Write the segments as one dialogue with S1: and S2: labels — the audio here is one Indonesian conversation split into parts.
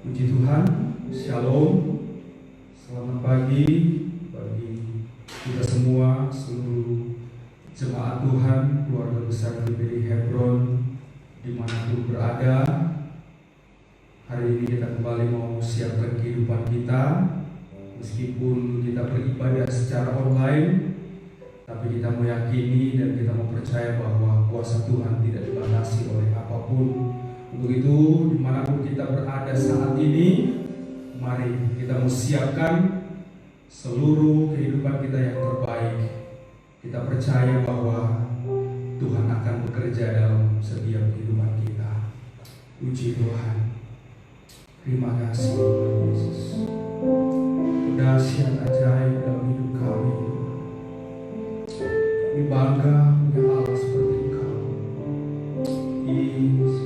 S1: Puji Tuhan, Shalom, selamat pagi bagi kita semua, seluruh jemaat Tuhan, keluarga besar GBI Hebron, dimanapun berada. Hari ini kita kembali mau siapkan kehidupan kita, meskipun kita beribadah secara online, tapi kita meyakini dan kita mau percaya bahwa kuasa Tuhan tidak dibatasi oleh apapun. Untuk itu, dimanapun kita berada saat ini, mari kita mau siapkan seluruh kehidupan kita yang terbaik. Kita percaya bahwa Tuhan akan bekerja dalam setiap kehidupan kita. Puji Tuhan. Terima kasih Tuhan Yesus. Dahsyat ajaib dalam hidup kami. Kami bangga punya Allah seperti Engkau, Yesus.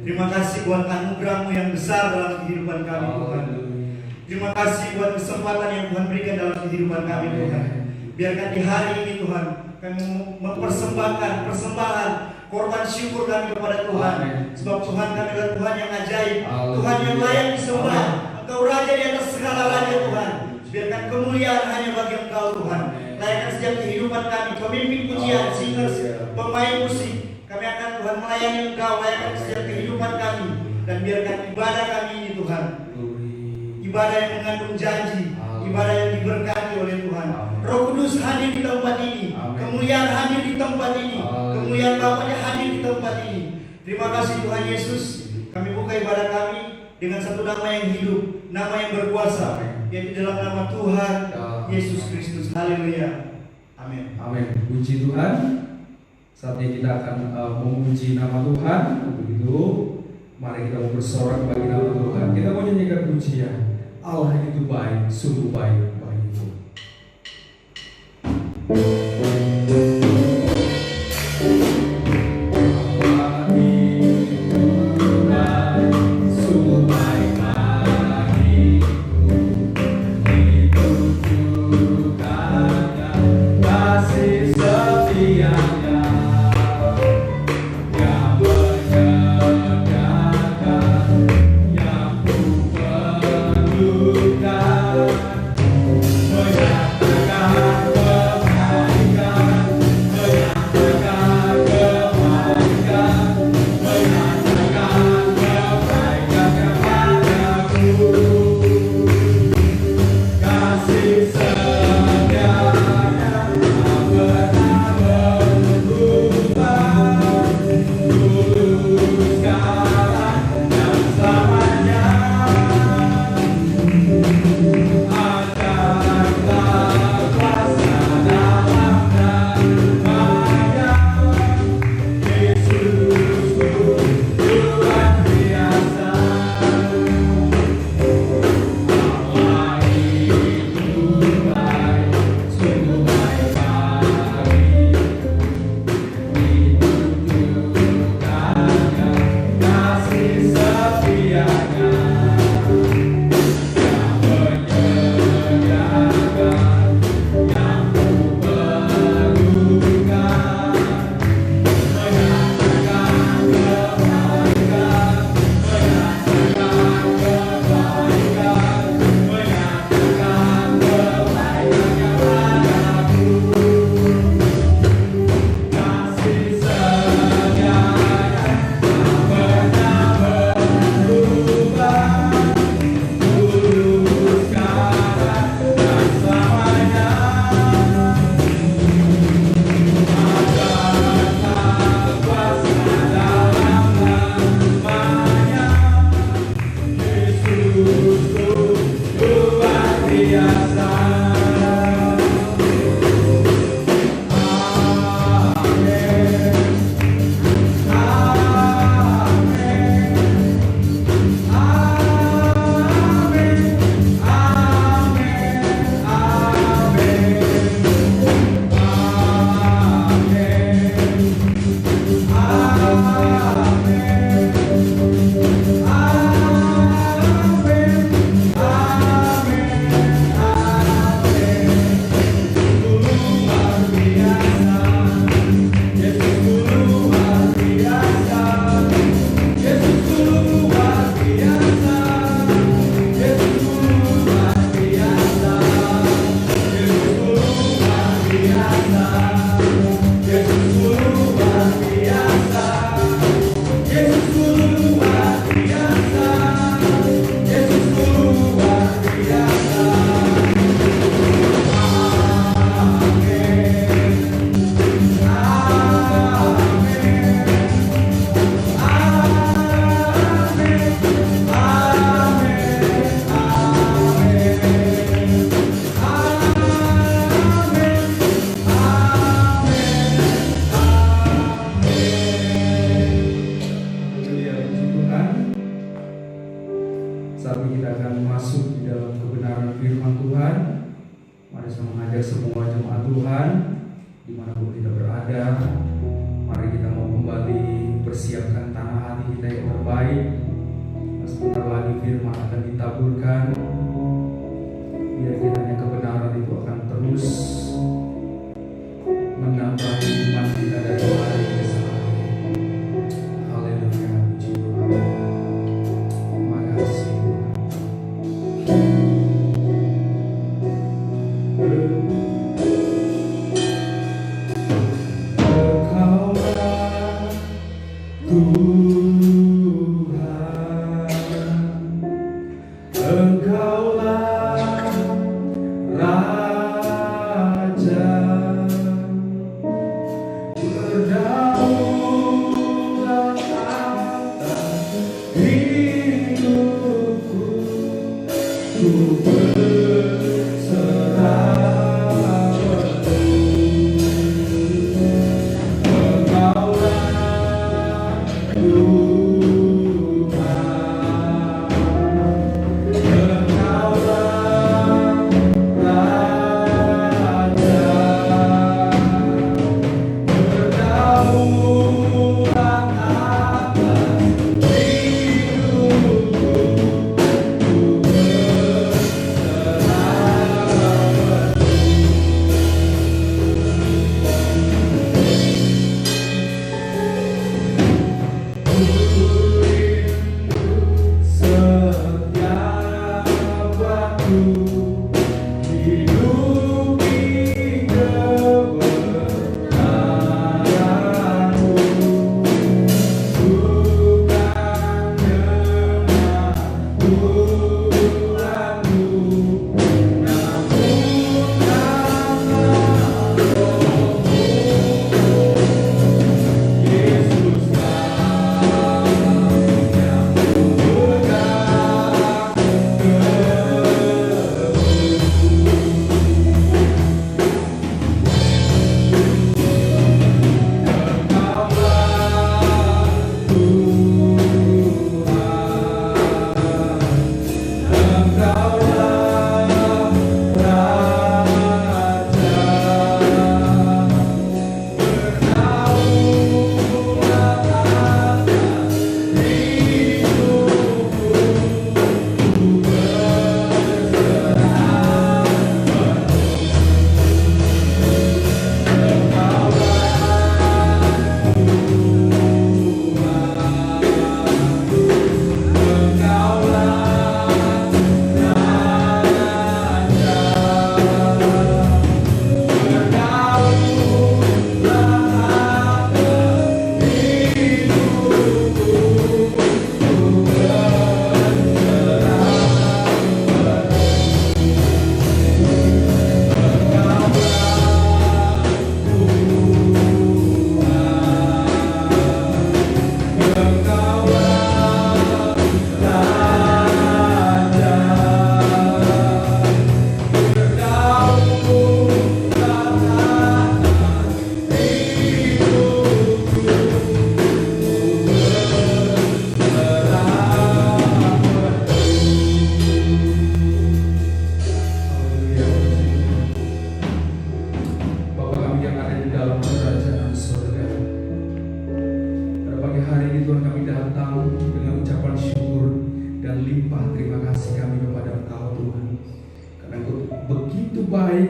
S2: Terima kasih buat anugerah-Mu yang besar dalam kehidupan kami, Tuhan. Terima kasih buat kesempatan yang Tuhan berikan dalam kehidupan kami, Tuhan. Biarkan di hari ini, Tuhan, kami mempersembahkan persembahan korban syukur kami kepada Tuhan. Sebab Tuhan kami adalah Tuhan yang ajaib, Tuhan yang layak disembah. Engkau Raja di atas segala raja, Tuhan. Biarkan kemuliaan hanya bagi Engkau, Tuhan. Layakkan setiap kehidupan kami, pemimpin pujian, singers, pemain musik. Kami akan Tuhan melayani Engkau, layakkan setiap kehidupan kami. Dan biarkan ibadah kami ini, Tuhan, ibadah yang mengandung janji, ibadah yang diberkati oleh Tuhan. Roh Kudus hadir di tempat ini, kemuliaan hadir di tempat ini, kemuliaan Bapa-Nya hadir di tempat ini. Terima kasih Tuhan Yesus. Kami buka ibadah kami dengan satu nama yang hidup, nama yang berkuasa, yaitu dalam nama Tuhan Yesus Kristus. Haleluya. Amin.
S1: Amin. Puji Tuhan. Saatnya kita akan memuji nama Tuhan. Untuk itu, mari kita bersorak bagi nama Tuhan. Kita mau nyanyikan pujian. Allah itu baik, sungguh baik bagiku. Mari saya mengajak semua jemaat Tuhan dimanapun kita berada, mari kita mau kembali persiapkan tanah hati kita yang terbaik. Sebentar lagi firman akan ditaburkan, biar kiranya kebenaran itu akan terus menambah iman kita dari hari ke hari. Haleluya, puji Tuhan. Terima kasih. Engkaulah Tuhan, Engkaulah Raja, berdaulat atas hidupku, ku berserah.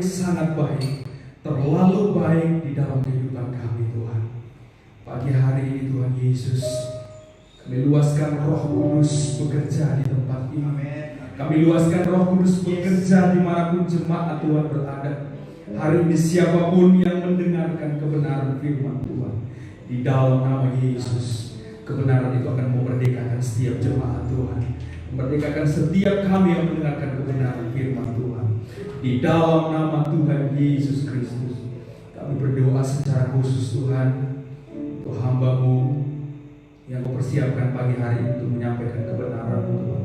S1: Sangat baik, terlalu baik di dalam kehidupan kami Tuhan. Pagi hari ini Tuhan Yesus, kami luaskan Roh Kudus bekerja di tempat ini. Kami luaskan Roh Kudus bekerja dimanapun jemaat Tuhan berada. Hari ini siapapun yang mendengarkan kebenaran firman Tuhan, di dalam nama Yesus, kebenaran itu akan memerdekakan setiap jemaat Tuhan, memerdekakan setiap kami yang mendengarkan kebenaran firman Tuhan. Di dalam nama Tuhan Yesus Kristus, kami berdoa secara khusus Tuhan untuk hamba-Mu yang mempersiapkan pagi hari ini untuk menyampaikan kebenaran Tuhan.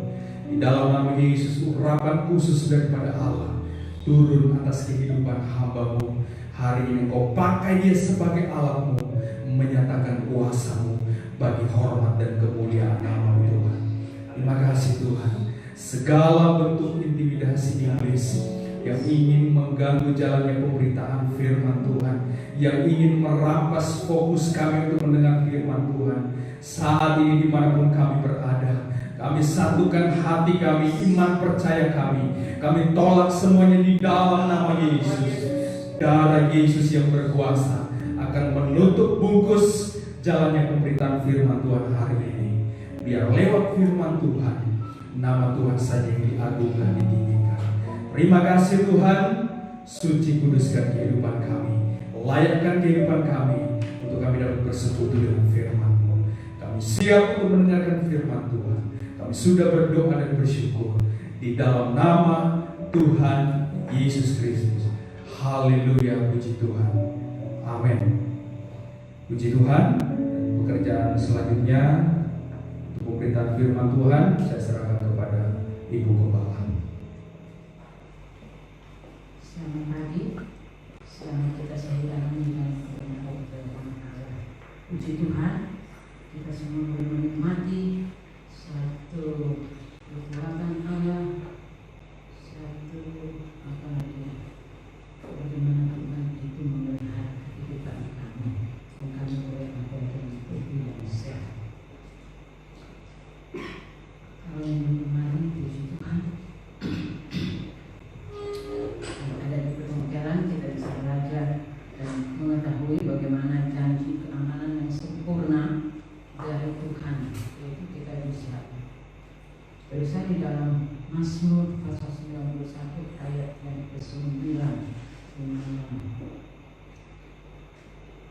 S1: Di dalam nama Yesus, urapan khusus daripada Allah turun atas kehidupan hamba-Mu. Hari ini Kau pakai dia sebagai alat-Mu, menyatakan kuasa-Mu bagi hormat dan kemuliaan nama Tuhan. Terima kasih Tuhan. Segala bentuk intimidasi iblis yang ingin mengganggu jalannya pemberitaan firman Tuhan, yang ingin merampas fokus kami untuk mendengar firman Tuhan. Saat ini dimanapun kami berada, kami satukan hati kami, iman percaya kami tolak semuanya di dalam nama Yesus. Darah Yesus yang berkuasa akan menutup bungkus jalannya pemberitaan firman Tuhan hari ini. Biar lewat firman Tuhan, nama Tuhan saja yang diagungkan, ditinggikan. Terima kasih Tuhan, suci kuduskan kehidupan kami, layakkan kehidupan kami untuk kami dapat bersekutu dengan firman-Mu. Kami siap untuk mendengarkan firman Tuhan. Kami sudah berdoa dan bersyukur di dalam nama Tuhan Yesus Kristus. Haleluya, puji Tuhan. Amin. Puji Tuhan. Pekerjaan selanjutnya untuk pemberitaan firman Tuhan saya serahkan kepada Ibu Gembala.
S3: Selamat pagi. Selamat kita sehingga dengan firman Allah. Puji Tuhan, kita semua boleh menikmati satu kekuatan Allah, satu apa lagi? Bagaimana Tuhan itu memelihara kehidupan kami, dan kami boleh ada dengan tubuh yang sehat. Kalau yang kemarin, puji Tuhan, ada di pelajaran kita bisa belajar dan mengetahui bagaimana janji keamanan yang sempurna dari Tuhan, yaitu kita bisa tulisan di dalam Mazmur pasal 91 ayat yang ke-9, di mana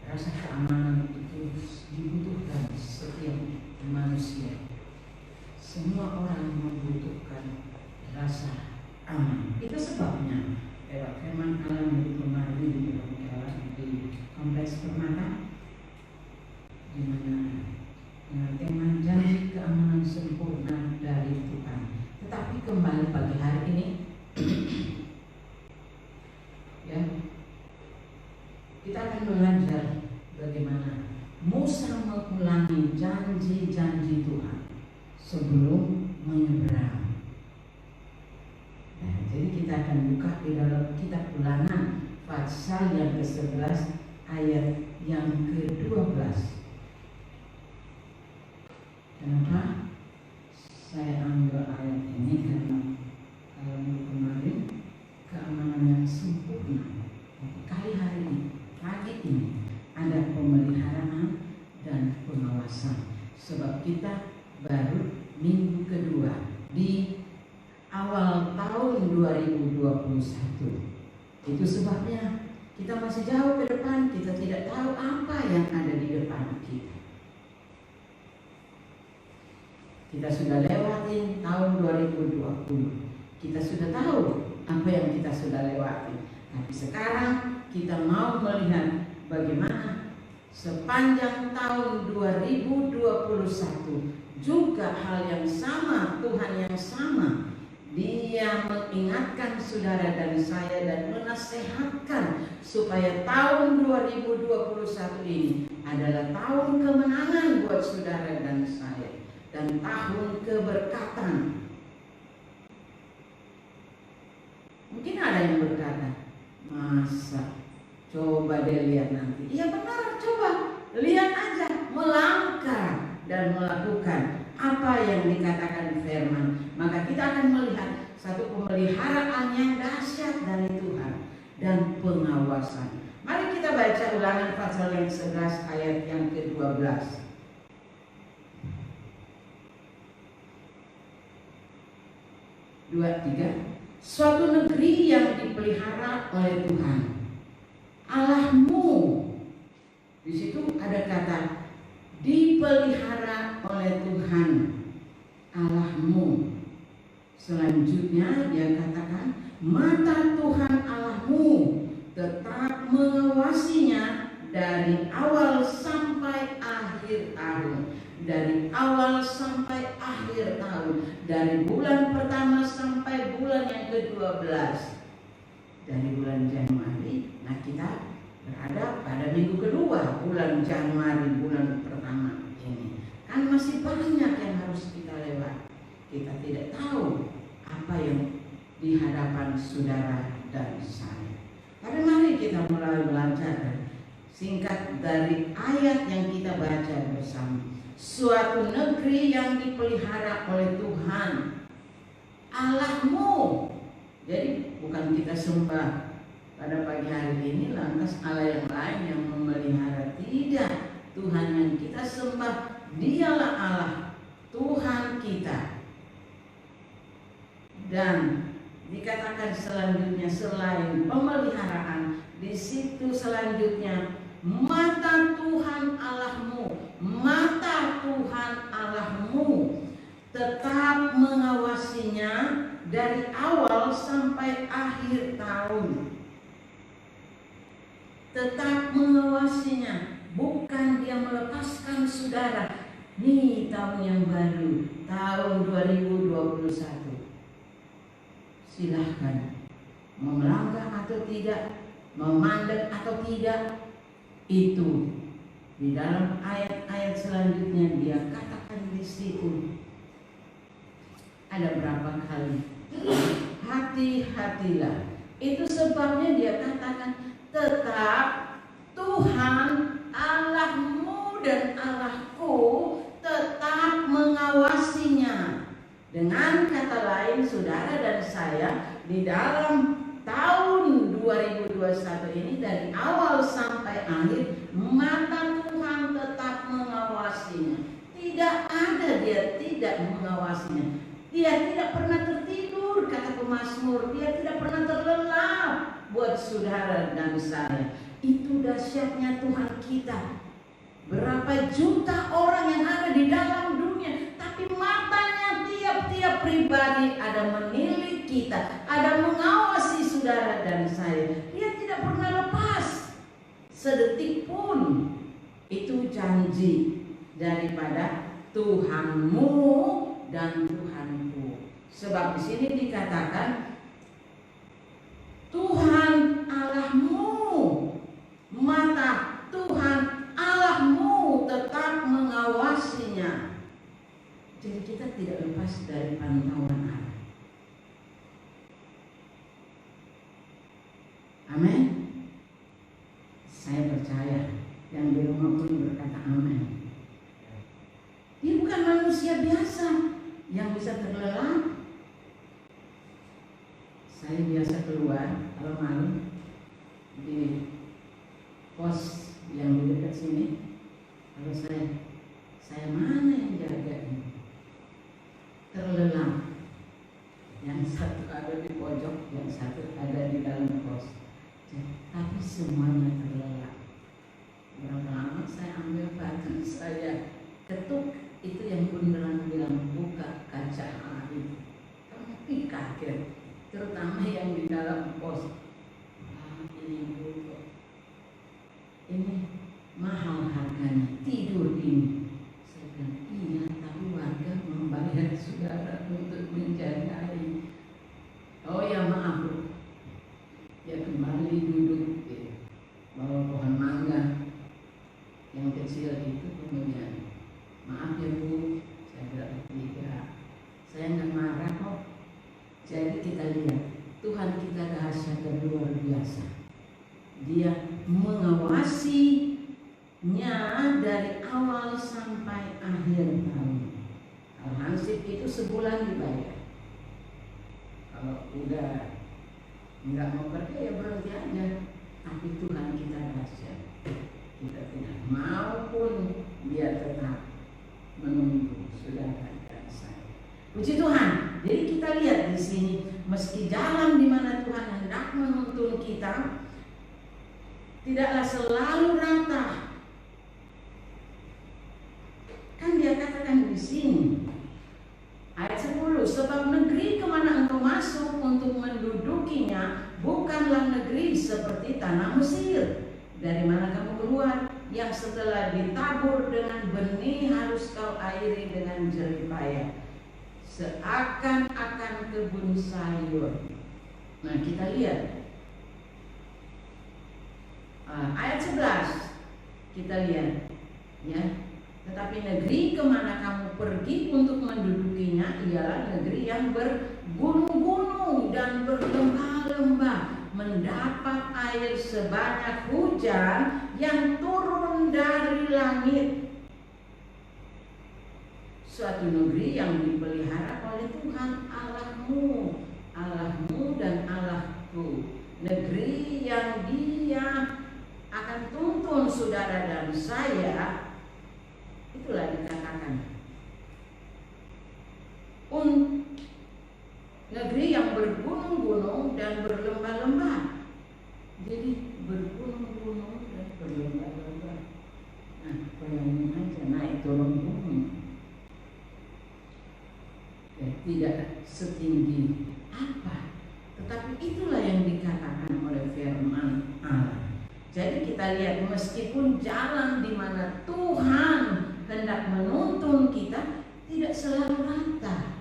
S3: rasa keamanan itu dibutuhkan setiap manusia. Semua orang membutuhkan rasa aman. Itu sebabnya lewat firman Allah yang kemarin di kompleks Permata, di mana dengan tema janji keamanan sempurna dari Tuhan. Tetapi kembali pagi hari ini, ya, kita akan belajar bagaimana Musa mengulangi janji-janji Tuhan sebelum menyeberang. Nah, jadi kita akan buka di dalam kitab Ulangan pasal yang ke-11 ayat yang ke-12. Kenapa saya ambil ayat ini? Karena kalau kemarin keamanan yang sempurna, kali hari ini, pagi ini ada pemeliharaan dan pengawasan. Sebab kita baru minggu kedua di awal tahun 2021. Itu sebabnya kita masih jauh ke depan, kita tidak tahu apa yang ada di depan kita. Kita sudah lewatin tahun 2020. Kita sudah tahu apa yang kita sudah lewati. Tapi sekarang kita mau melihat bagaimana sepanjang tahun 2021 juga hal yang sama, Tuhan yang sama, Dia mengingatkan saudara dan saya dan menasehatkan supaya tahun 2021 ini adalah tahun kemenangan buat saudara dan saya, dan tahun keberkatan. Mungkin ada yang berkata, masa? Coba deh lihat nanti. Iya benar, coba lihat aja, melangkah dan melakukan apa yang dikatakan firman. Maka kita akan melihat satu pemeliharaan yang dahsyat dari Tuhan dan pengawasan. Mari kita baca Ulangan pasal yang 11 ayat yang ke-12. 2-3. Suatu negeri yang dipelihara oleh Tuhan Allahmu. Di situ ada kata dipelihara oleh Tuhan Allahmu. Selanjutnya dia katakan mata Tuhan Allahmu tetap mengawasinya dari awal sampai akhir tahun. Dari awal sampai akhir tahun, dari bulan pertama sampai bulan yang ke-12. Dari bulan Januari, nah kita berada pada minggu kedua bulan Januari, bulan pertama ini. Kan masih banyak yang harus kita lewati. Kita tidak tahu apa yang di hadapan saudara dan saya. Tapi mari kita mulai belajar singkat dari ayat yang kita baca bersama. Suatu negeri yang dipelihara oleh Tuhan Allahmu. Jadi bukan kita sembah pada pagi hari ini lantas Allah yang lain yang memelihara. Tidak, Tuhan yang kita sembah, dialah Allah, Tuhan kita. Dan dikatakan selanjutnya selain pemeliharaan, di situ selanjutnya mata Tuhan Allahmu, mata Tuhan Allahmu tetap mengawasinya dari awal sampai akhir tahun. Tetap mengawasinya, bukan dia melepaskan saudara. Nih tahun yang baru, tahun 2021. Silahkan mau melangkah atau tidak, memandang atau tidak, itu di dalam ayat-ayat selanjutnya dia katakan di situ. Ada berapa kali? Hati-hatilah. Itu sebabnya dia katakan tetap Tuhan Allahmu dan Allahku tetap mengawasinya. Dengan kata lain, saudara dan saya di dalam tahun 2021 ini dari awal sampai akhir mata Tuhan tetap mengawasinya. Tidak ada dia tidak mengawasinya. Dia tidak pernah tertidur, kata pemazmur. Dia tidak pernah terlelap buat saudara dan saya. Itu dahsyatnya Tuhan kita. Berapa juta orang yang ada di dalam dunia, tapi matanya tiap-tiap pribadi ada menilik kita, ada mengawasi saudara dan saya. Dia tidak pernah lepas sedetik pun. Itu janji daripada Tuhanmu dan Tuhanku. Sebab di sini dikatakan Tuhan Allahmu, mata Tuhan Allahmu tetap mengawasinya. Jadi kita tidak lepas dari pantauan Allah. Amin. Saya percaya yang di rumah pun berkata amin. Dia bukan manusia biasa yang bisa terlelap. Saya biasa keluar kalau malam di pos yang di dekat sini. Kalau saya mana yang jaga ini? Terlelap. Yang satu ada di pojok, yang satu ada di dalam pos. Tapi semuanya terlelap. Berapa lama saya ambil batu, saya ketuk, itu yang beneran bilang buka kaca itu. Tapi kaget, terutama yang di dalam pos. Ini mahal harganya, tidur ini. Saya bilang iya, tapi warga membayar saudara untuk menjagai. Oh ya maaf Bu. Ya kembali duduk bawa pohon mangga yang kecil itu, kemudian maaf ya Bu, saya bilang tidak, saya nggak marah kok. Jadi kita lihat Tuhan kita dahsyat dan luar biasa. Dia mengawasinya dari awal sampai akhir tahun. Kalau hansip itu sebulan dibayar. Kalau udah nggak mau kerja ya berhenti aja. Tapi Tuhan kita dahsyat. Kita tidak mau pun dia tetap menunggu saudara dan saya. Puji Tuhan. Jadi kita lihat di sini, meski jalan di mana Tuhan hendak menuntun kita, tidaklah selalu rata. Kan dia katakan di sini ayat 10, sebab negeri kemana engkau masuk untuk mendudukinya bukanlah negeri seperti tanah Mesir, dari mana kamu keluar, yang setelah ditabur dengan benih harus kau airi dengan jerih payah, seakan-akan kebun sayur. Nah kita lihat ayat 11, kita lihat ya. Tetapi negeri kemana kamu pergi untuk mendudukinya ialah negeri yang bergunung-gunung dan berlembah-lembah, mendapat air sebanyak hujan yang turun dari langit. Suatu negeri yang dipelihara oleh Tuhan Allahmu, Allahmu dan Allahku. Negeri yang Dia akan tuntun saudara dan saya. Itulah dikatakan. Negeri yang bergunung-gunung dan berlembah-lembah. Jadi bergunung-gunung dan berlembah-lembah. Nah, bayangin aja naik turun gunung. Ya, tidak setinggi apa, tetapi itulah yang dikatakan oleh firman Allah. Jadi kita lihat, meskipun jalan di mana Tuhan hendak menuntun kita tidak selalu rata.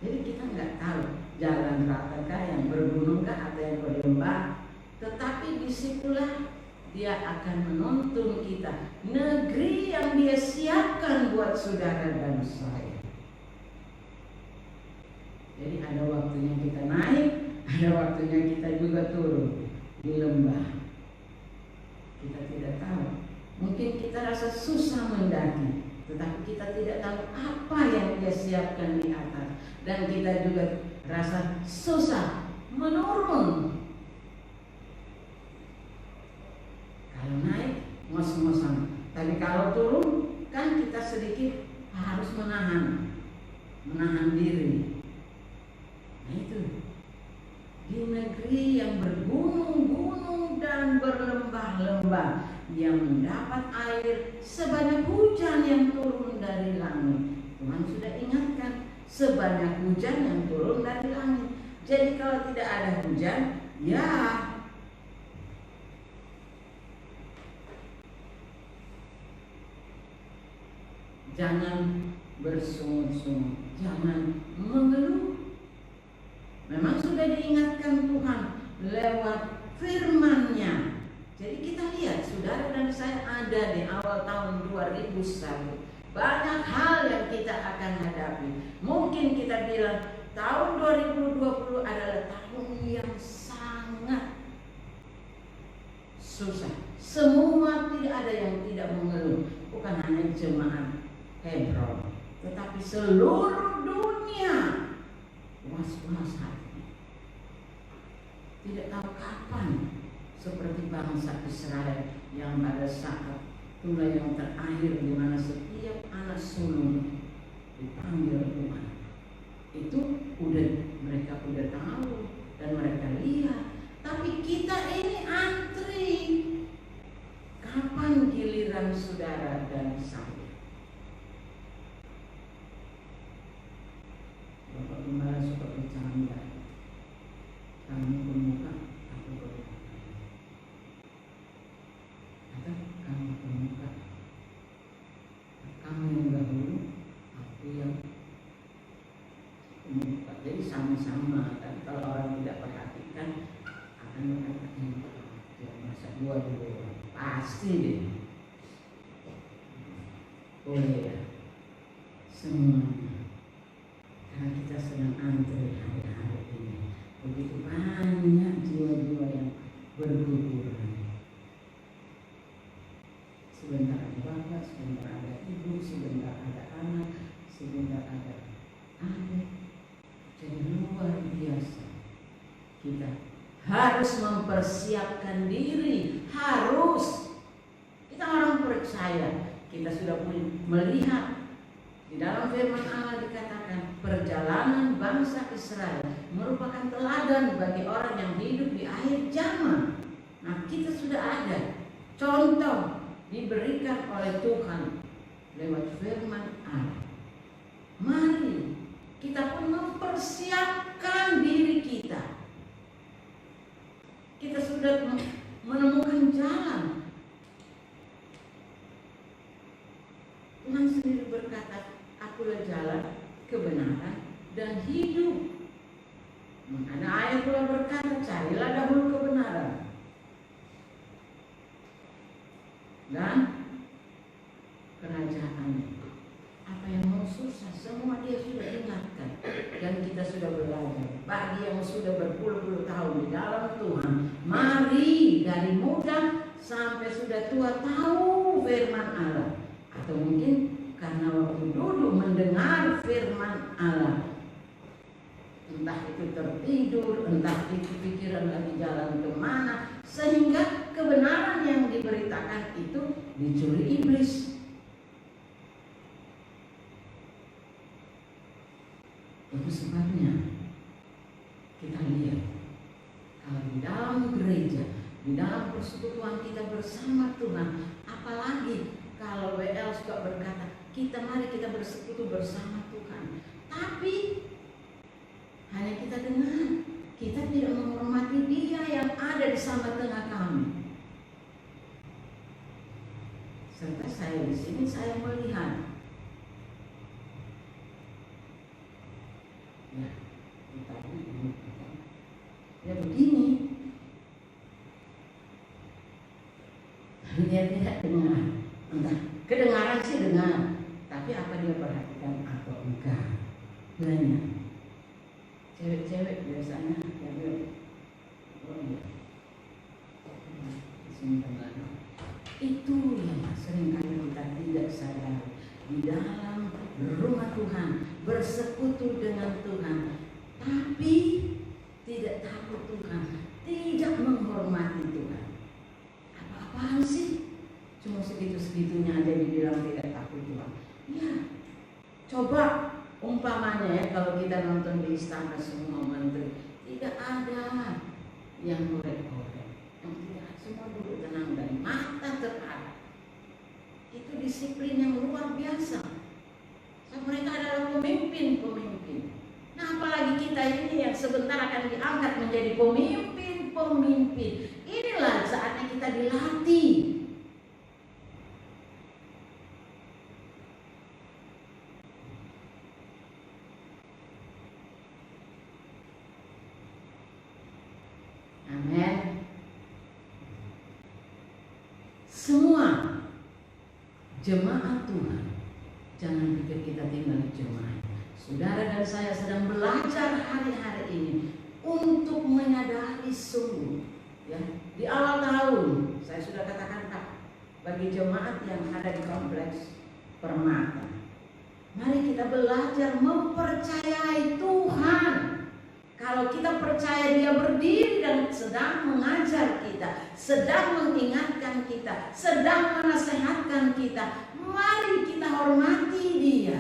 S3: Jadi kita nggak tahu jalan ratakah, yang bergunungkah atau yang berlembah. Tetapi disitulah Dia akan menuntun kita, negeri yang Dia siapkan buat saudara dan saya. Jadi ada waktunya kita naik, ada waktunya kita juga turun di lembah. Kita tidak tahu. Mungkin kita rasa susah mendaki, tetapi kita tidak tahu apa yang Dia siapkan di atas. Dan kita juga rasa susah menurun. Kalau naik ngos-ngosan, tapi kalau turun kan kita sedikit harus menahan diri. Nah itu, di negeri yang bergunung-gunung dan berlembah-lembah, yang mendapat air sebanyak hujan yang turun dari langit. Tuhan sudah ingatkan, sebanyak hujan yang turun dari langit. Jadi kalau tidak ada hujan, ya jangan bersungut-sungut, jangan mengeluh. Memang sudah diingatkan Tuhan lewat firman-Nya. Jadi kita lihat, saudara dan saya ada di awal tahun 2001. Banyak hal yang kita akan hadapi. Mungkin kita bilang tahun 2020 adalah tahun yang sangat susah. Semua tidak ada yang tidak mengeluh. Bukan hanya jemaat Hebron, tetapi seluruh dunia was-was hati. Tidak tahu kapan, seperti bangsa Israel yang pada saat itulah yang terakhir, di mana setiap anak sulung dipanggil Tuhan. Itu mereka udah tahu dan mereka lihat. Tapi kita ini antri. Kapan giliran saudara dan saya? Bapak Gembala suka bercanda. Kamu pemuka, aku bermuka. Atau kamu pemuka, kamu yang dahulu, aku yang pemuka. Jadi sama-sama. Tapi kalau orang tidak perhatikan, akan berkata ya masa dua pasti deh. Boleh ya, semuanya. Karena kita sedang antri hari-hari ini. Begitu banyak jiwa-jiwa yang berguguran. Sebentar ada bapak, sebentar ada ibu, sebentar ada anak, sebentar ada adik. Jadi luar biasa. Kita harus mempersiapkan diri. Harus. Kita orang percaya. Kita sudah melihat di dalam firman Allah dikatakan perjalanan bangsa Israel merupakan teladan bagi orang yang hidup di akhir zaman. Nah, kita sudah ada contoh diberikan oleh Tuhan lewat firman Allah. Mari kita pun mempersiapkan diri kita. Kita sudah menemukan jalan. Tuhan sendiri berkata, akulah jalan, kebenaran, dan hidup. Ada ayat pula berkata, carilah dahulu kebenaran. Dan kerajaan. Apa yang mau susah, semua Dia sudah ingatkan. Dan kita sudah belajar. bagi yang sudah berpuluh-puluh tahun di dalam Tuhan, mari dari muda sampai sudah tua tahu firman Allah. Atau mungkin karena waktu duduk mendengar firman Allah, entah itu tertidur, entah itu pikiran lagi jalan kemana, sehingga kebenaran yang diberitakan itu dicuri iblis. Itu sebabnya kita lihat kalau di dalam gereja, di dalam persekutuan kita bersama Tuhan, apalagi kalau WL suka berkata, mari kita bersekutu bersama Tuhan. Tapi hanya kita dengar, kita tidak menghormati Dia yang ada di sama tengah kami. Serta saya di sini saya melihat, ya begini, dia tidak dengar. Entah kedengaran sih dengar, tapi apa dia perhatikan atau enggak? Banyak cewek-cewek biasanya ya itu yang seringkali kita tidak sadar. Di dalam rumah Tuhan, bersekutu dengan Tuhan, tapi tidak takut Tuhan, tidak menghormati Tuhan. Apa-apaan sih? Cuma segitu-segitunya aja dibilang tidak takut Tuhan. Ya, coba umpamanya ya, kalau kita nonton di istana semua menteri, tidak ada yang ngorek-ngorek, yang tidak, semua duduk tenang dan mata terarah. Itu disiplin yang luar biasa. So, mereka adalah pemimpin-pemimpin. Nah, apalagi kita ini yang sebentar akan diangkat menjadi pemimpin-pemimpin. Inilah saatnya kita dilatih. Amin. Semua jemaat Tuhan, jangan pikir kita tinggal di jemaat. Saudara dan saya sedang belajar hari-hari ini untuk menyadari sungguh, ya, di awal tahun saya sudah katakan Pak, bagi jemaat yang ada di kompleks Permata, mari kita belajar mempercayai Tuhan. Kalau kita percaya Dia berdiri dan sedang mengajar kita, sedang mengingatkan kita, sedang menasehatkan kita, mari kita hormati Dia.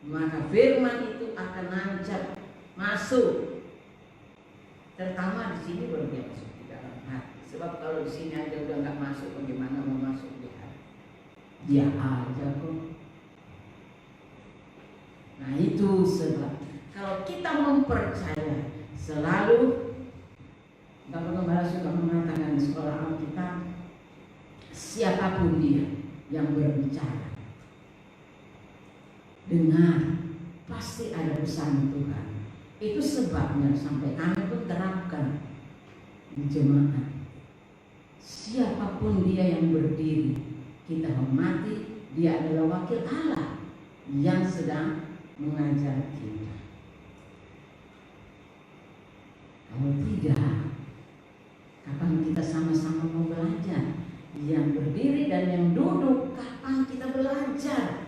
S3: Maka firman itu akan nancap masuk. Terutama di sini baru dia masuk di dalam hati. Sebab kalau di sini aja udah nggak masuk, bagaimana mau masuk di hati? Dia aja kok. Nah itu sebab kalau kita mempercaya, selalu Bapak Gembala suka mengatakan di sekolah Alkitab, siapapun dia yang berbicara, dengar, pasti ada pesan Tuhan. Itu sebabnya sampai kami pun terapkan di jemaat, siapapun dia yang berdiri, kita hormati. Dia adalah wakil Allah yang sedang mengajar kita. Kalau tidak, kapan kita sama-sama mau belajar? Yang berdiri dan yang duduk, kapan kita belajar?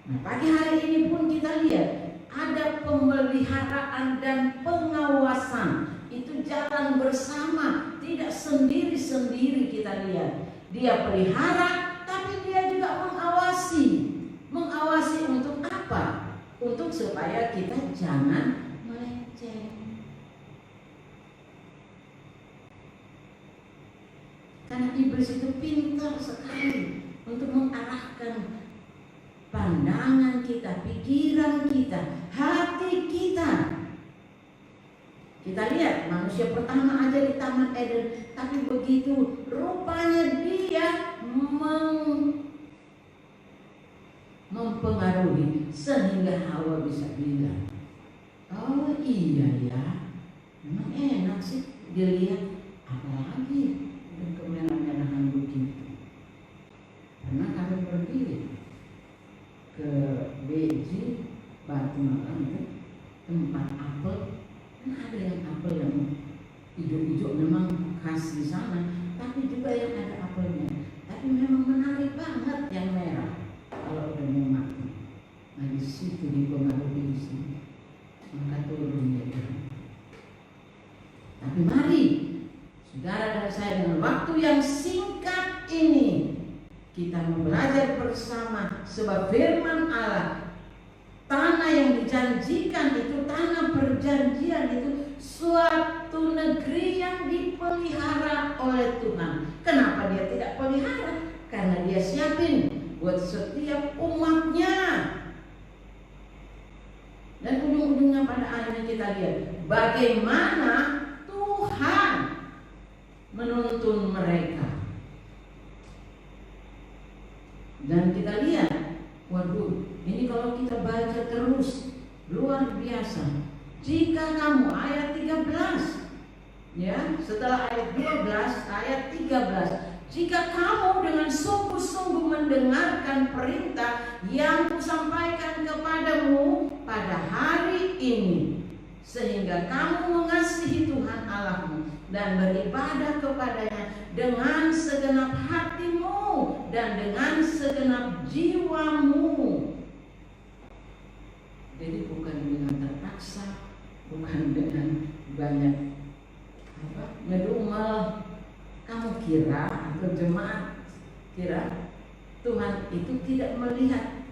S3: Nah, pagi hari ini pun kita lihat ada pemeliharaan dan pengawasan. Itu jalan bersama, tidak sendiri-sendiri. Kita lihat dia pelihara, tapi dia juga mengawasi. Mengawasi untuk apa? Untuk supaya kita jangan melenceng. Karena iblis itu pintar sekali untuk mengarahkan pandangan kita, pikiran kita, hati kita. Kita lihat manusia pertama aja di Taman Eden, tapi begitu rupanya dia mempengaruhi sehingga Hawa bisa bilang, oh iya ya, memang enak sih dilihat, apalagi dan kemerah-merahan begitu. Karena kami pergi ke BJ Batu Malang, tempat ada yang apel yang hijau-hijau memang khas di sana, tapi juga yang ada apelnya. Tapi memang menarik banget yang merah kalau udah mau mati. Nah di situ dipengaruhi di sini, maka turun dia. Tapi mari, saudara dan saya, dengan waktu yang singkat ini kita mau belajar bersama, sebab firman Allah, tanah yang dijanjikan itu, tanah perjanjian itu suatu negeri yang dipelihara oleh Tuhan. Kenapa dia tidak pelihara? Karena dia siapin buat setiap umatnya. Dan ujung-ujungnya pada akhirnya kita lihat bagaimana Tuhan menuntun mereka. Dan kita lihat, waduh, ini kalau kita baca terus luar biasa. Jika kamu, ayat 13, ya, setelah ayat 12, ayat 13, jika kamu dengan sungguh-sungguh mendengarkan perintah yang kusampaikan kepadamu pada hari ini, sehingga kamu mengasihi Tuhan Allahmu dan beribadah kepadanya dengan segenap hatimu dan dengan segenap jiwamu. Jadi bukan dengan terpaksa, bukan dengan banyak ngedumel. Kamu kira atau jemaat kira Tuhan itu tidak melihat?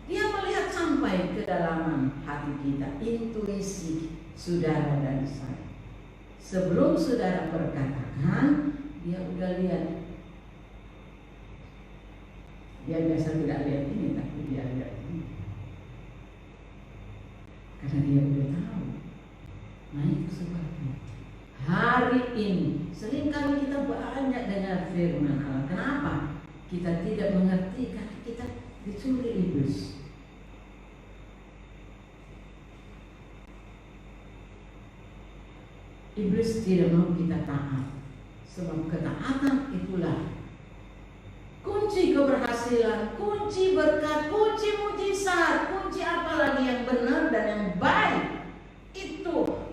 S3: Dia melihat sampai ke dalaman hati kita, intuisi saudara dan saya. Sebelum saudara berkatakan, dia udah lihat. Dia biasa tidak lihat ini, tapi dia lihat ini. Karena dia udah tahu. Nah itu sebabnya hari ini seringkali kita banyak dengar firman Allah. Kenapa? Kita tidak mengerti karena kita dicuri iblis. Iblis tidak mau kita taat. Sebab ketaatan itulah kunci keberhasilan, kunci berkat, kunci mujizat, kunci apalagi yang benar dan yang baik. Itu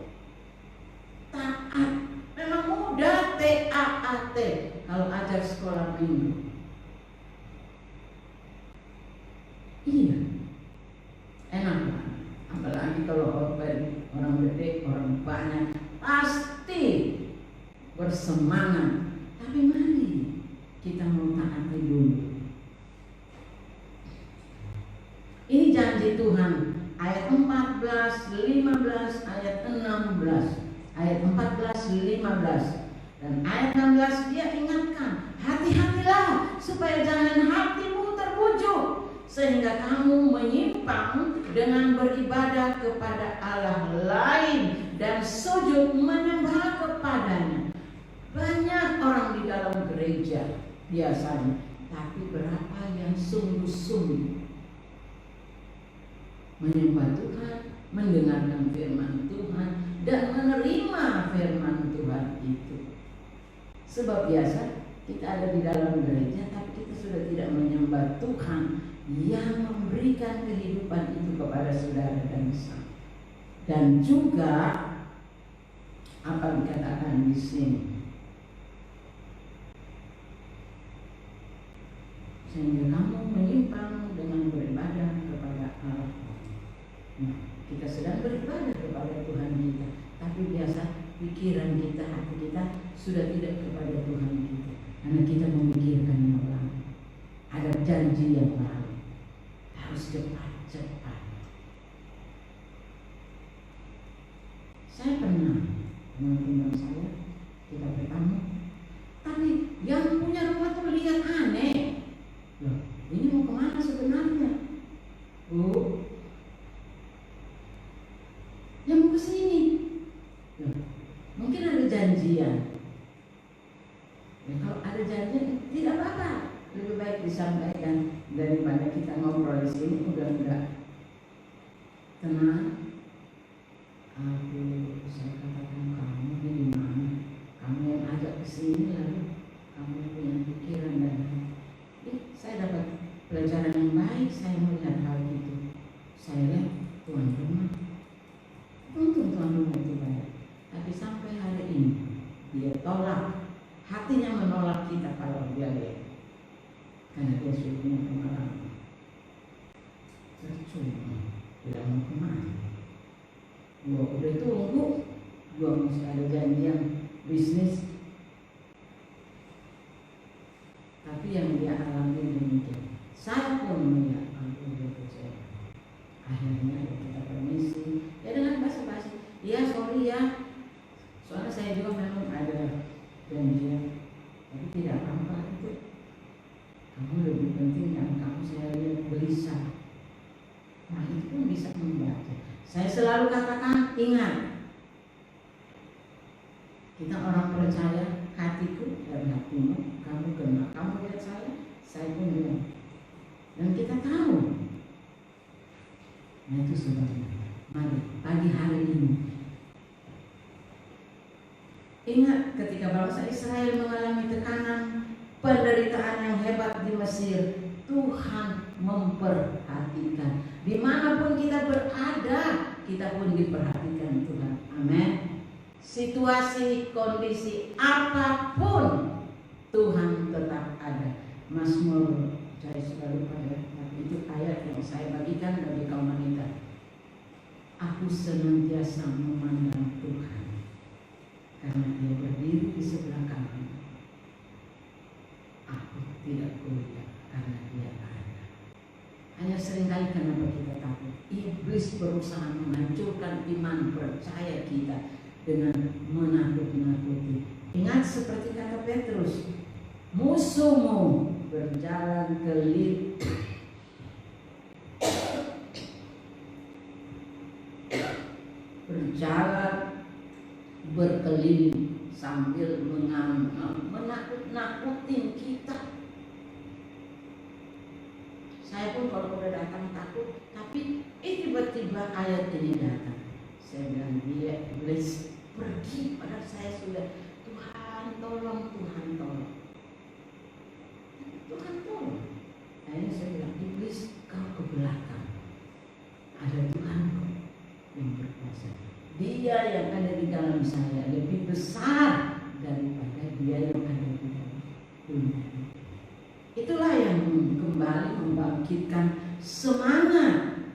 S3: taat. Memang mudah, TAAT kalau ajar sekolah minggu. Iya, enak banget. Apalagi kalau orang gede, orang banyak, pasti bersemangat. Tapi mari kita mau taati dulu. Ini janji Tuhan, ayat 14, 15, ayat 16. Ayat 14, 15 dan ayat 16 dia ingatkan, hati-hatilah supaya jangan hatimu terbujuk sehingga kamu menyimpang dengan beribadah kepada Allah lain dan sujud menyembah kepadanya. Banyak orang di dalam gereja biasanya, tapi berapa yang sungguh-sungguh menyembah Tuhan, mendengarkan firman Tuhan dan menerima firman Tuhan itu. Sebab biasa kita ada di dalam gereja, tapi kita sudah tidak menyembah Tuhan yang memberikan kehidupan itu kepada saudara dan saya. Dan juga apa dikatakan di sini, sehingga kamu menyimpang dengan beribadah kepada Allah. Nah, kita sedang beribadah kepada Tuhan kita, tapi biasa pikiran kita, hati kita sudah tidak kepada Tuhan kita, karena kita memikirkan yang lain. Ada janji yang lain, harus cepat-cepat. Saya pernah teman-teman saya kita bertamu, tapi yang punya rumah tuh lihat aneh. Loh, ini mau kemana sebenarnya? Bu, yang mau kesini. Loh, mungkin ada janjian. Ya, kalau ada janjian tidak apa-apa, lebih baik disampaikan daripada kita ngobrol di sini udah tenang. Aku saya katakan kamu di mana? Kamu yang ajak kesini lalu kamu punya pikiran dan saya dapat pelajaran yang baik. Saya melihat hal itu. Saya lihat tuan rumah, untung tuan rumah itu baik. ini. Dia tolak, hatinya menolak kita kalau dia lihat, karena dia sudah punya pengalaman. Percuma, bilang mau kemana? Gua udah tunggu, gua masih ada janjian bisnis. Tapi yang dia alami demikian. Saya pun melihat, udah percaya. Akhirnya kita permisi, ya dengan basa-basi. Ya sorry ya, soalnya saya juga memang ada janjian. Tapi tidak apa-apa itu. Kamu lebih penting yang kamu saya lihat gelisah. Nah itu pun bisa membaca. Saya selalu katakan, ingat, kita orang percaya, hatiku dan hatimu, kamu kenal, kamu lihat saya pun lihat, dan kita tahu. Nah itu sebabnya. Mari pagi hari ini, ingat ketika bangsa Israel mengalami tekanan, penderitaan yang hebat di Mesir, Tuhan memperhatikan. Dimanapun kita berada, kita pun diperhatikan Tuhan. Amin. Situasi, kondisi apapun, Tuhan tetap ada. Mazmur, saya sudah lupa ya, tapi itu ayat yang saya bagikan bagi kaum wanita. Aku senantiasa memandang Tuhan, karena Dia berdiri di sebelah kanan. Aku tidak goyah karena Dia ada. Hanya seringkali kenapa kita takut? Iblis berusaha menghancurkan iman percaya kita dengan menakut-nakuti. Ingat seperti kata Petrus, musuhmu berjalan berkeliling sambil menakut-nakutin kita. Saya pun kalau udah datang takut, tapi tiba-tiba ayat ini datang. Saya bilang, dia iblis pergi, padahal saya sudah, Tuhan tolong, Tuhan tolong. Tuhan tolong. Akhirnya saya bilang, iblis kau ke belakang, ada Tuhan yang berkuasa. Dia yang ada di dalam saya lebih besar daripada dia yang ada di dalam dunia. Itulah yang kembali membangkitkan semangat.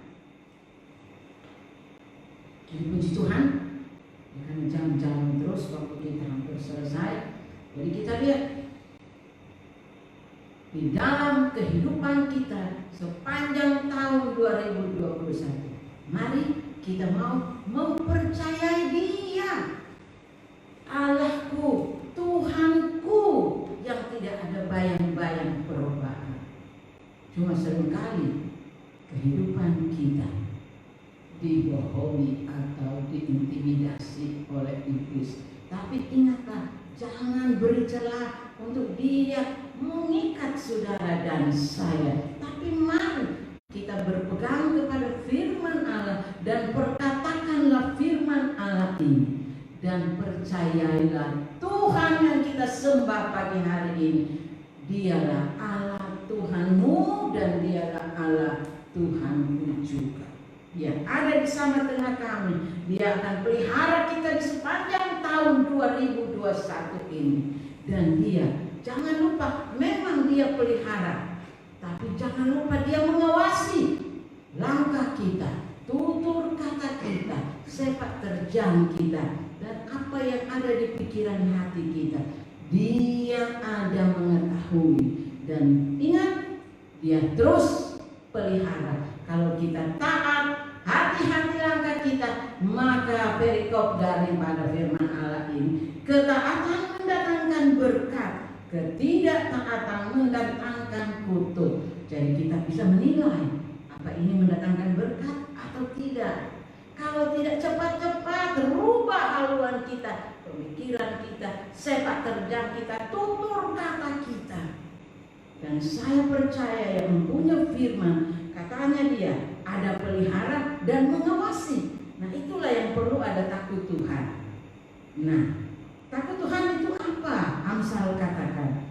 S3: Jadi puji Tuhan, dengan jam-jam terus waktu kita hampir selesai. Jadi kita lihat di dalam kehidupan kita sepanjang tahun 2021. Mari kita mau mempercayai Dia, Allahku, Tuhanku, yang tidak ada bayang-bayang perubahan. Cuma seringkali kehidupan kita dibohongi atau diintimidasi oleh iblis. Tapi ingatlah, jangan beri celah untuk dia mengikat saudara dan saya. Tapi mari kita berpegang kepada firman Allah dan perkatakanlah firman Allah ini. Dan percayailah Tuhan yang kita sembah pagi hari ini, Dialah Allah Tuhanmu dan Dialah Allah Tuhanmu juga. Dia ada di sana tengah kami. Dia akan pelihara kita di sepanjang tahun 2021 ini. Dan Dia, jangan lupa, memang Dia pelihara, tapi jangan lupa Dia mengawasi langkah kita, tutur kata kita, sepak terjang kita, dan apa yang ada di pikiran hati kita. Dia ada mengetahui. Dan ingat, Dia terus pelihara. Kalau kita taat, hati-hati langkah kita, maka perikop daripada firman Allah ini, ketaatan mendatangkan berkat, ketidaktaatan mendatangkan kutuk. Jadi kita bisa menilai apa ini mendatangkan berkat atau tidak. Kalau tidak, cepat-cepat rubah haluan kita, pemikiran kita, sepak terjang kita, tutur kata kita. Dan saya percaya yang mempunyai firman, katanya Dia ada pelihara dan mengawasi. Nah itulah yang perlu, ada takut Tuhan. Nah, takut Tuhan itu apa? Amsal katakan,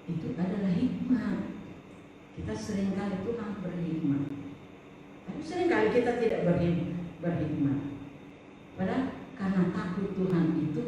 S3: itu adalah hikmat. Kita seringkali Tuhan berhikmat, tapi seringkali kita tidak berhikmat. Padahal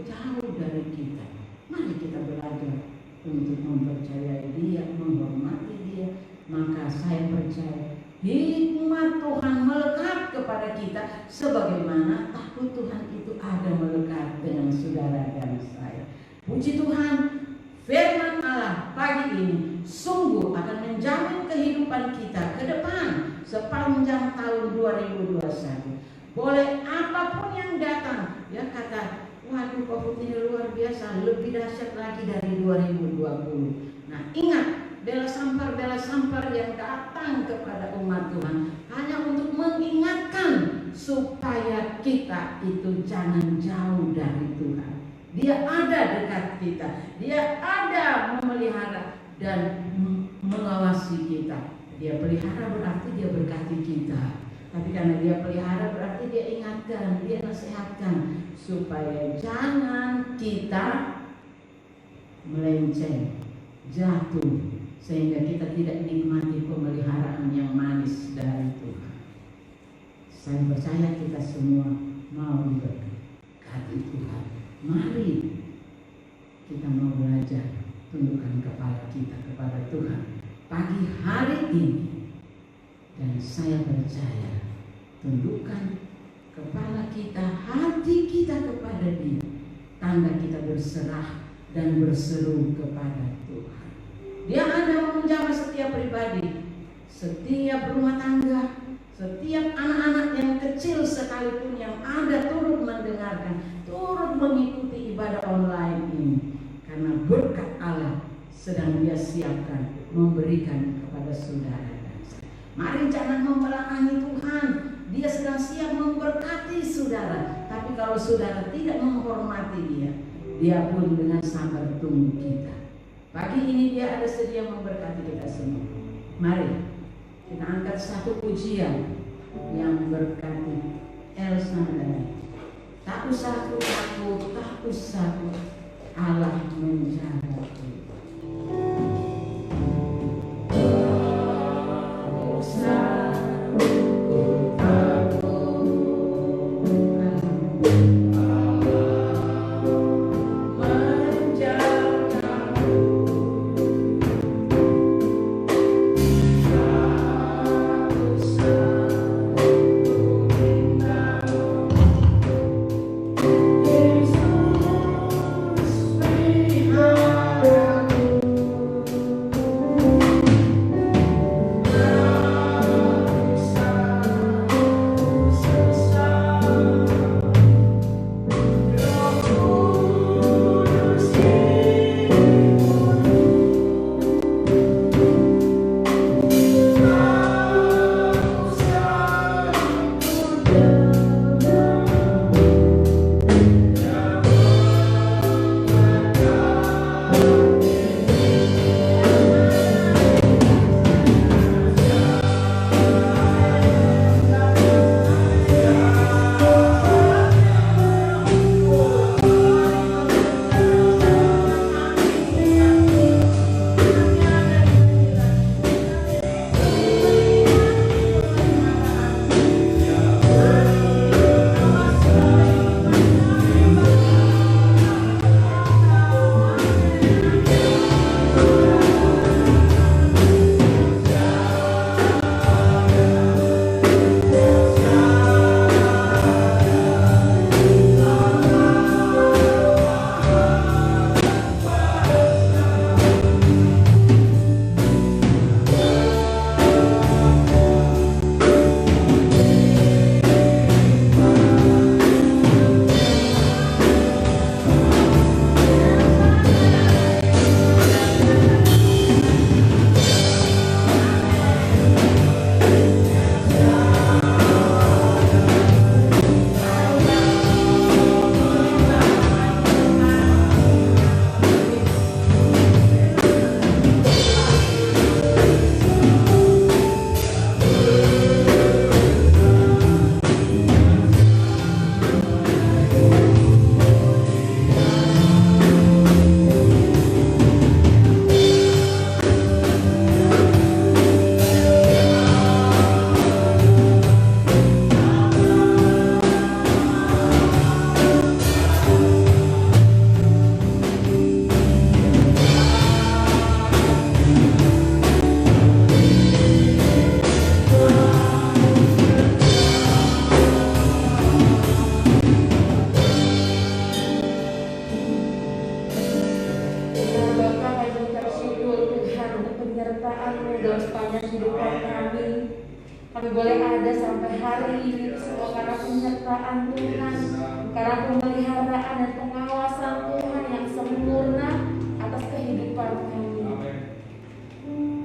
S3: jauh dari kita. Mari kita belajar untuk mempercayai Dia, menghormati Dia. Maka saya percaya hikmat Tuhan melekat kepada kita, sebagaimana takut Tuhan itu ada melekat dengan saudara dan saya. Puji Tuhan, firman Allah pagi ini sungguh akan menjamin kehidupan kita ke depan sepanjang tahun 2021. Boleh apapun yang datang, ya kata, waduh COVID ini luar biasa, lebih dahsyat lagi dari 2020. Nah ingat, bela sampar yang datang kepada umat Tuhan hanya untuk mengingatkan supaya kita itu jangan jauh dari Tuhan. Dia ada dekat kita, Dia ada memelihara dan mengawasi kita. Dia pelihara berarti Dia berkati kita. Tapi karena Dia pelihara berarti Dia ingatkan, Dia nasihatkan supaya jangan kita melenceng, jatuh, sehingga kita tidak nikmati pemeliharaan yang manis dari Tuhan. Saya percaya kita semua mau diberkati Tuhan. Mari kita mau belajar tundukkan kepala kita kepada Tuhan pagi hari ini. Dan saya percaya tundukkan kepala kita, hati kita kepada Dia, tanda kita berserah dan berseru kepada Tuhan. Dia ada menjamah setiap pribadi, setiap rumah tangga, setiap anak-anak yang kecil sekalipun yang ada turut mendengarkan, turut mengikuti ibadah online ini. Karena berkat Allah sedang Dia siapkan memberikan kepada saudara. Mari jangan membelakangi Tuhan. Dia sedang siap memberkati saudara. Tapi kalau saudara tidak menghormati Dia, Dia pun dengan sabar tunggu kita. Pagi ini Dia ada sedia memberkati kita semua. Mari kita angkat satu pujian yang berkati Elsa Dani. Tak usah aku takut, tak usah aku, Allah menjagaku.
S4: Yesus, kehidupan kami. Kami boleh ada sampai hari ini semua karena penyertaan Tuhan, karena pemeliharaan dan pengawasan Tuhan yang sempurna atas kehidupan kami.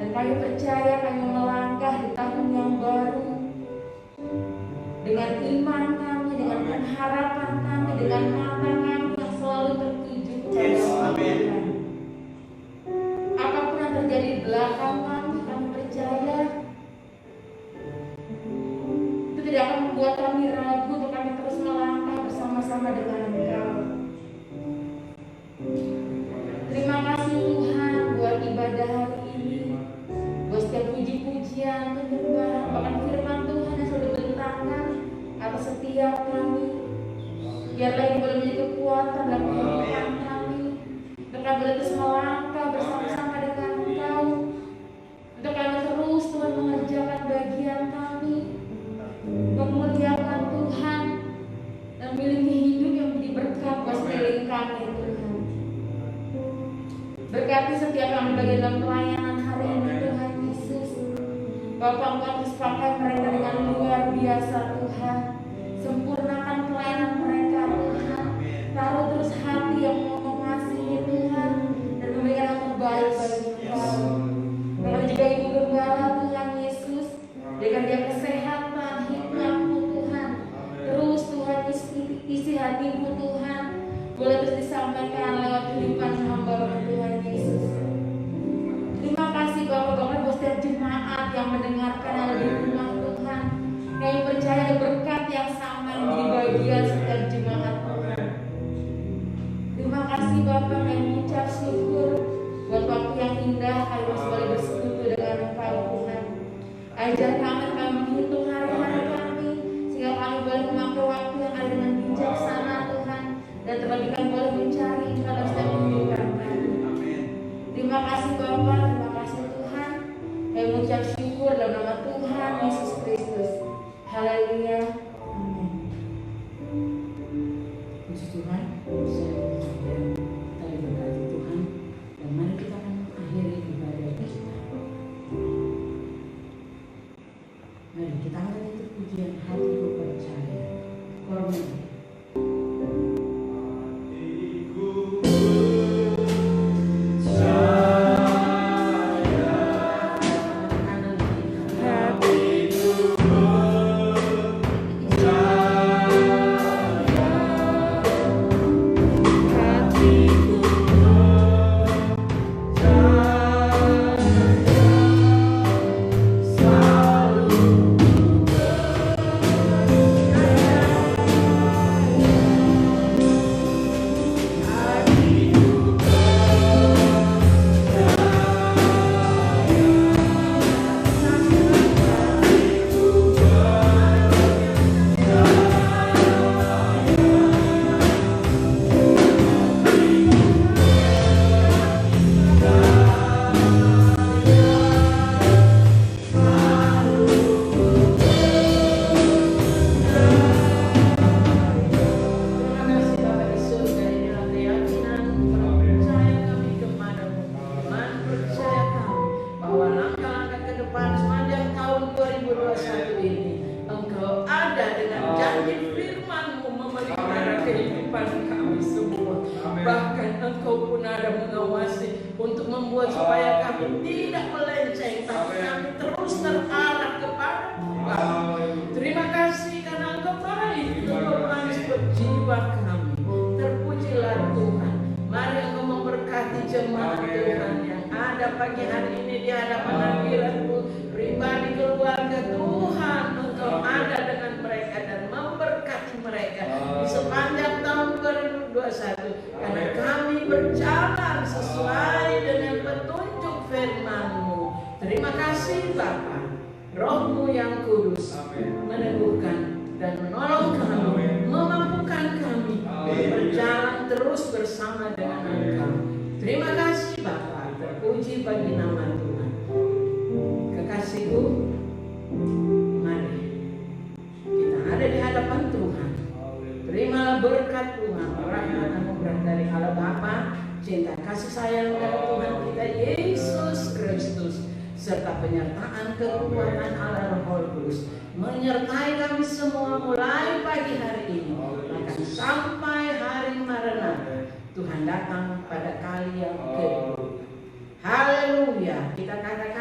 S4: Dan kami percaya kami melangkah di tahun yang baru dengan iman kami, dengan pengharapan kami, dengan mata kami yang selalu tertuju kepada Tuhan. Apapun yang terjadi di belakang kami percaya itu tidak akan membuat kami ragu untuk kami terus melangkah bersama-sama dengan Engkau. Terima kasih Tuhan buat ibadah hari ini, buat setiap puji-pujian, penyembahan, bahkan firman Tuhan yang sudah dibentangkan atas setiap kami. Biarlah ini boleh menjadi kekuatan dalam kehidupan kami, untuk kami boleh terus melangkah bersama-sama dengan Engkau, untuk kami terus Tuhan mengerjakan bagian kami, memuliakan Tuhan, dan memiliki hidup yang menjadi berkat buat sekeliling kami Tuhan. Berkati setiap kami bagian dalam pelayanan hari ini Tuhan Yesus. Bapak Engkau terus pakai mereka dengan luar biasa Tuhan. Sempurnakan pelayanan mereka Tuhan. Taruh terus hati yang mau mengasihi Tuhan dan memberikan yang terbaik bagi Engkau. Berkati juga Ibu Gembala Tuhan Yesus, berikan dia kesehatan, hikmatmu Tuhan. Terus Tuhan isi hatimu Tuhan, boleh terus disampaikan lewat kehidupan hamba Tuhan Yesus. Terima kasih Bapak-Bapak buat setiap jemaat yang mendengarkan yang ada di rumah Tuhan. Kami percaya ada berkat yang sama yang menjadi bagian setiap jemaat Tuhan. Terima kasih Bapak, kami mengucap syukur buat waktu yang indah kami masih boleh bersekutu dengan Engkau Tuhan. Ajar kami menghitung hari-hari kami, sehingga kami boleh memakai waktu yang ada dengan bijaksana Tuhan, dan terlebih kami boleh mencari dalam setiap kehidupan kami. Terima kasih Bapak, terima kasih Tuhan. Kami mengucap syukur dalam nama Tuhan Yesus Kristus. Haleluya. Amin.
S3: Puji Tuhan, kita diberkati Tuhan, dan mari kita akan mengakhiri ibadah kita. Mari kita angkat itu pujian hatiku percaya. Korban. serta penyertaan kekuatan Allah Roh Kudus menyertai kami semua mulai pagi hari ini bahkan sampai hari Maranatha. Tuhan datang pada kali yang kedua. Haleluya. Kita katakan